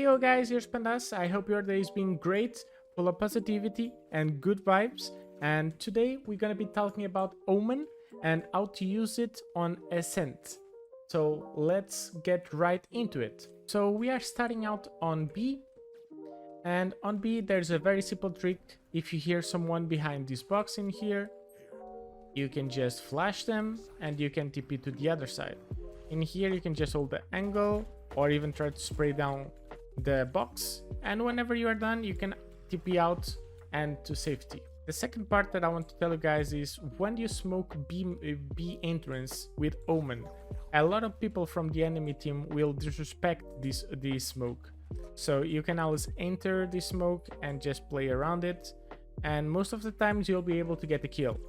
Heyo guys, here's Pandas. I hope your day is being great, full of positivity and good vibes. And today we're gonna be talking about Omen and how to use it on ASCENT. So let's get right into it. So we are starting out on B. And on B there's a very simple trick. If you hear someone behind this box in here, you can just flash them and you can TP to the other side. In here you can just hold the angle or even try to spray down the box, and whenever you are done you can TP out and to safety. The second part that I want to tell you guys is when you smoke B entrance with Omen, a lot of people from the enemy team will disrespect this smoke. So you can always enter the smoke and just play around it, and most of the times you'll be able to get a kill.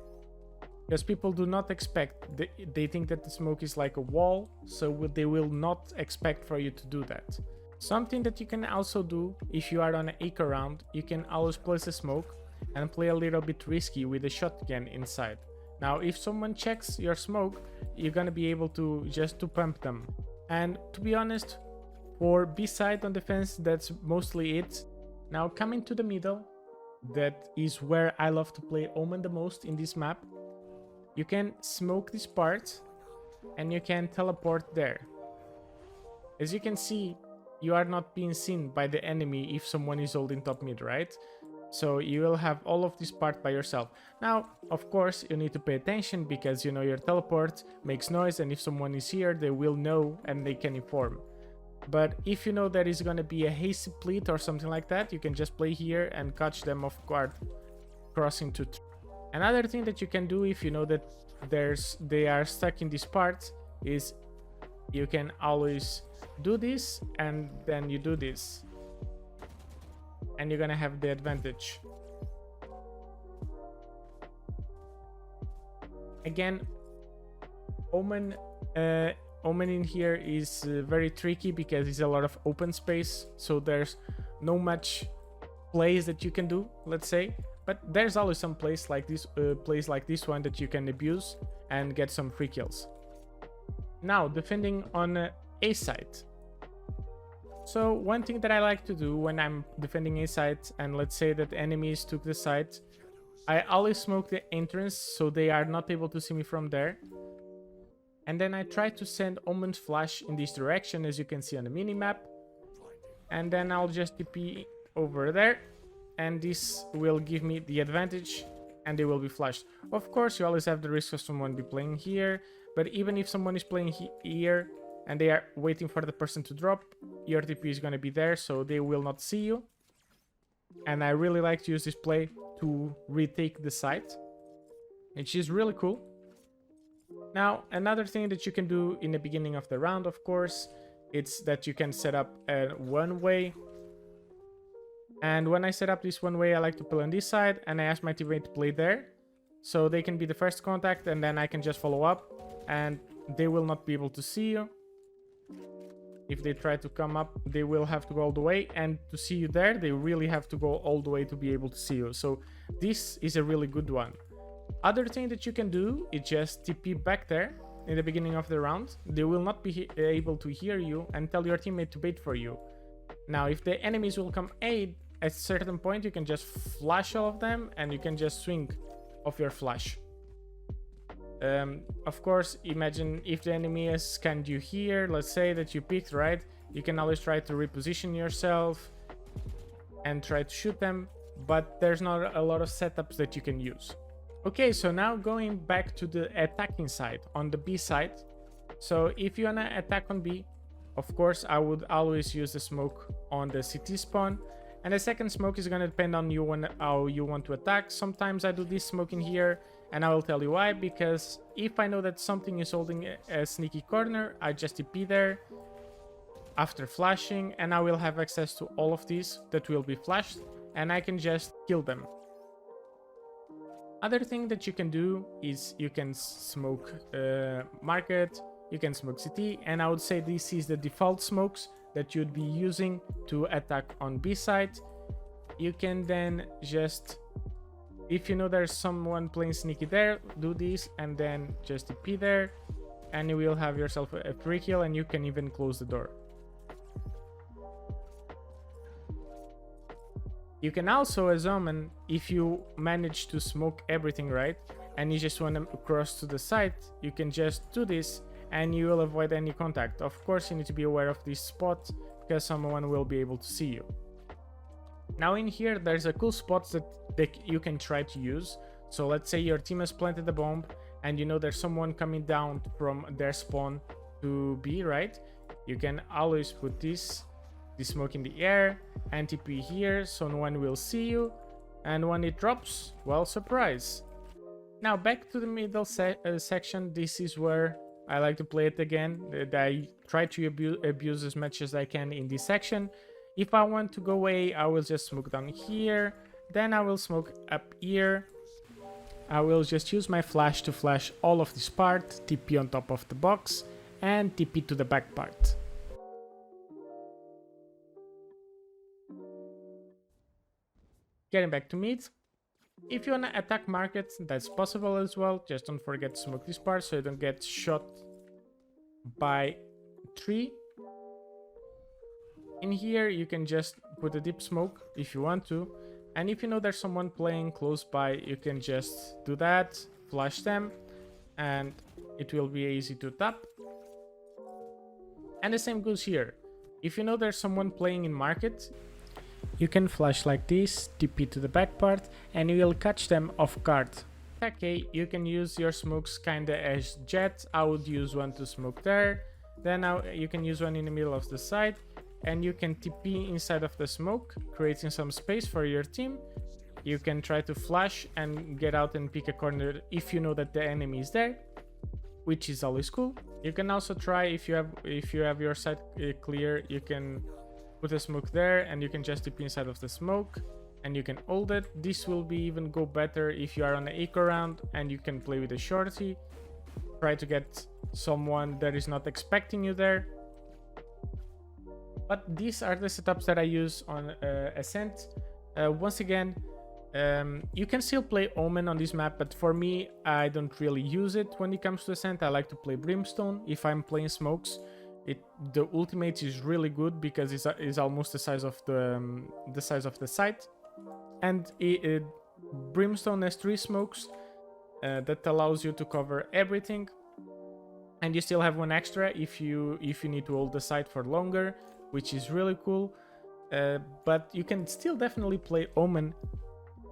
Because people do not expect, they think that the smoke is like a wall, so they will not expect for you to do that. Something that you can also do if you are on an eco round, you can always place a smoke and play a little bit risky with a shotgun inside. Now if someone checks your smoke, you're gonna be able to just to pump them. And to be honest, for B side on defense, that's mostly it. Now coming to the middle, that is where I love to play Omen the most in this map. You can smoke this part and you can teleport there. As you can see, you are not being seen by the enemy if someone is holding top mid, right? So you will have all of this part by yourself. Now, of course, you need to pay attention because you know your teleport makes noise, and if someone is here, they will know and they can inform. But if you know there is going to be a hasty split or something like that, you can just play here and catch them off guard, crossing to. Another thing that you can do if you know that they are stuck in this part is you can always do this and then you do this, and you're gonna have the advantage. Again, Omen in here is very tricky because it's a lot of open space, so there's no much plays that you can do, let's say. But there's always some plays like this one that you can abuse and get some free kills. Now, defending on A side. So one thing that I like to do when I'm defending A side, and let's say that enemies took the side, I always smoke the entrance so they are not able to see me from there. And then I try to send Omen's flash in this direction, as you can see on the minimap. And then I'll just TP over there, and this will give me the advantage and they will be flashed. Of course, you always have the risk of someone be playing here, but even if someone is playing here and they are waiting for the person to drop, your TP is going to be there, so they will not see you. And I really like to use this play to retake the site, which is really cool. Now, another thing that you can do in the beginning of the round, of course, it's that you can set up a one-way. And when I set up this one way, I like to play on this side, and I ask my teammate to play there, so they can be the first contact, and then I can just follow up, and they will not be able to see you. If they try to come up, they will have to go all the way, and to see you there, they really have to go all the way to be able to see you. So this is a really good one. Other thing that you can do is just TP back there in the beginning of the round. They will not be able to hear you, and tell your teammate to bait for you. Now, if the enemies will come aid, at a certain point you can just flash all of them and you can just swing off your flash. Of course, imagine if the enemy has scanned you here, let's say that you picked, right? You can always try to reposition yourself and try to shoot them, but there's not a lot of setups that you can use. Okay, so now going back to the attacking side, on the B side. So if you wanna attack on B, of course, I would always use the smoke on the CT spawn. And the second smoke is going to depend on you how you want to attack. Sometimes I do this smoke in here, and I will tell you why. Because if I know that something is holding a sneaky corner, I just TP there after flashing, and I will have access to all of these that will be flashed, and I can just kill them. Other thing that you can do is you can smoke market, you can smoke CT, and I would say this is the default smokes that you'd be using to attack on B side. You can then just, if you know there's someone playing sneaky there, do this and then just TP there, and you will have yourself a free kill, and you can even close the door. You can also, as Omen, if you manage to smoke everything right and you just want to cross to the side, you can just do this and you will avoid any contact. Of course, you need to be aware of this spot because someone will be able to see you. Now in here, there's a cool spot that you can try to use. So let's say your team has planted a bomb and you know there's someone coming down from their spawn to B, right? You can always put this smoke in the air and TP here so no one will see you. And when it drops, well, surprise. Now back to the middle section. This is where I like to play it again. I try to abuse as much as I can in this section. If I want to go away, I will just smoke down here. Then I will smoke up here. I will just use my flash to flash all of this part, TP on top of the box, and TP to the back part. Getting back to mid. If you wanna attack market, that's possible as well. Just don't forget to smoke this part so you don't get shot by tree. In here you can just put a deep smoke if you want to, and if you know there's someone playing close by, you can just do that, flash them, and it will be easy to tap. And the same goes here. If you know there's someone playing in market, you can flash like this, TP to the back part, and you will catch them off guard. Okay, you can use your smokes kinda as jet. I would use one to smoke there, then you can use one in the middle of the side, and you can TP inside of the smoke, creating some space for your team. You can try to flash and get out and pick a corner if you know that the enemy is there, which is always cool. You can also try, if you have your side clear, you can put a smoke there and you can just TP inside of the smoke and you can hold it. This will be even go better if you are on an eco round and you can play with a shorty. Try to get someone that is not expecting you there. But these are the setups that I use on ASCENT. Once again, you can still play Omen on this map, but for me, I don't really use it when it comes to ASCENT. I like to play Brimstone if I'm playing smokes. The ultimate is really good because it's almost the size of the site, and Brimstone has 3 smokes that allows you to cover everything, and you still have one extra if you need to hold the site for longer, which is really cool. But you can still definitely play Omen,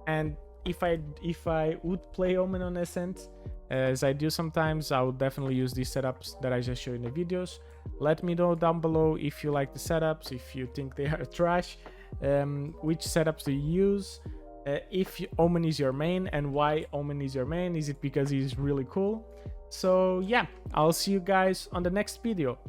and if I would play Omen on ASCENT, as I do sometimes, I would definitely use these setups that I just showed in the videos. Let me know down below if you like the setups, if you think they are trash, which setups do you use, if Omen is your main, and why Omen is your main. Is it because he's really cool? So yeah, I'll see you guys on the next video.